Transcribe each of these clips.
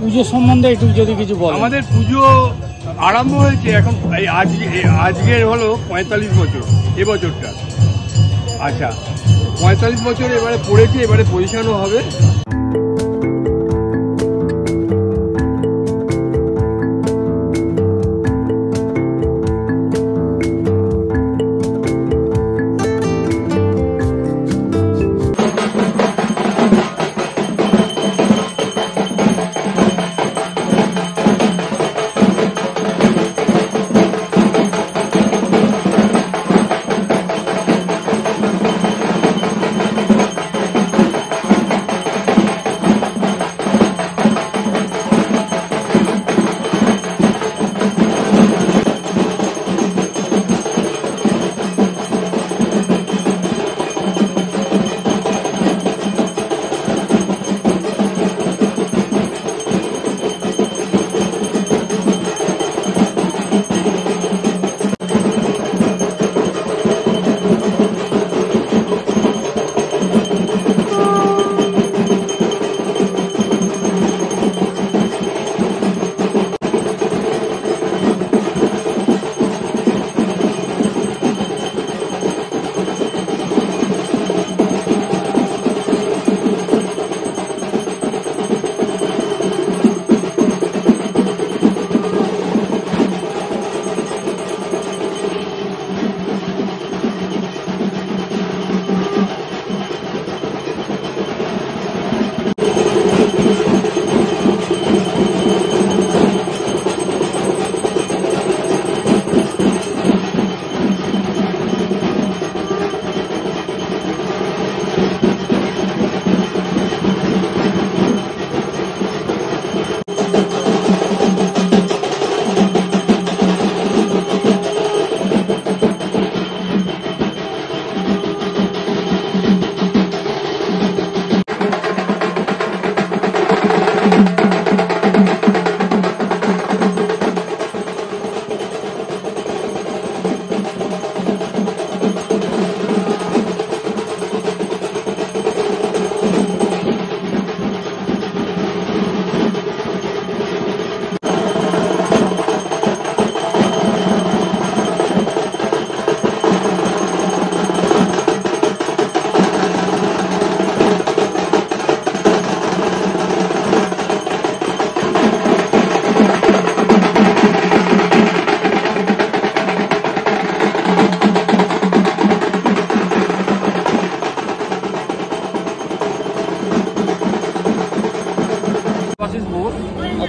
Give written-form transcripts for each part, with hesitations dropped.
পুজো সম্বন্ধে একটু যদি কিছু বলেন। আমাদের পুজো আরম্ভ হয়েছে এখন আজকের হলো 45 বছর এবছরটা। আচ্ছা 45 বছর এবারে পড়েছে, এবারে পজিশনও হবে।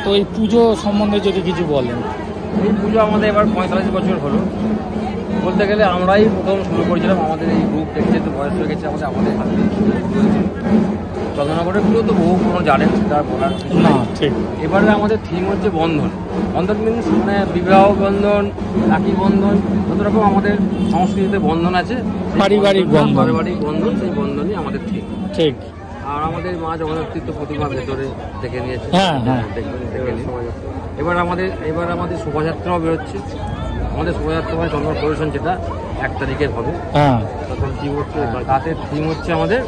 তো এই পুজো সম্বন্ধে যদি কিছু বলেন। এই পুজো আমাদের এবার 45 বছর হলো। বলতে গেলে আমরাই প্রথম শুরু করেছিলাম। আমাদের এই গ্রুপ দেখতে তো বয়স হয়ে গেছে, আমাদের হাতে চন্দ্রনগরের পুজো তো বহু পুরনো জানেন, সেটা বলার না। ঠিক। এবারে আমাদের থিম হচ্ছে বন্ধন। বন্ধন মিনস মানে বিবাহ বন্ধন, রাখি বন্ধন, যত রকম আমাদের সংস্কৃতিতে বন্ধন আছে, পারিবারিক বন্ধন, সেই বন্ধনই আমাদের থিম। ঠিক। আর আমাদের মা জগদ্ধাত্রী তো প্রতিমা ভেতরে দেখে নিয়েছে। হ্যাঁ হ্যাঁ, দেখে নিন। এবার আমাদের শোভাযাত্রাও বেরোচ্ছে। আমাদের শোভাযাত্রা মানে চন্দ্র পরিবেশন, যেটা 1 তারিখের হবে। হ্যাঁ। তখন থিম হচ্ছে, তাতে থিম হচ্ছে আমাদের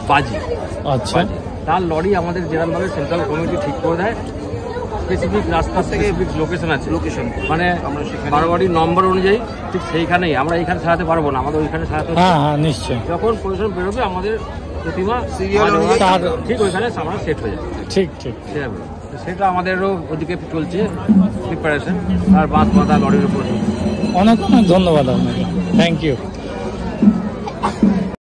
বাজি। আচ্ছা। তার লরি আমাদের যেরকমভাবে সেন্ট্রাল কমিটি ঠিক করে দেয়, স্পেসিফিক রাস্তা থেকে লোকেশন আছে, মানে বারোয়ারির নম্বর অনুযায়ী ঠিক সেইখানেই। আমরা এইখানে সারাতে পারবো না, আমাদের ওইখানে সারাতে। হ্যাঁ হ্যাঁ, নিশ্চয়। যখন পরিবেশন বেরোবে আমাদের প্রতিমা ঠিক ওইখানে আমরা সেট হয়ে যাবে। ঠিক ঠিক, সেটা আমাদেরও ওদিকে চলছে প্রিপারেশন। আর বাঁধ বাঁধা লরির উপর। অনেক অনেক ধন্যবাদ আপনাকে। Thank you.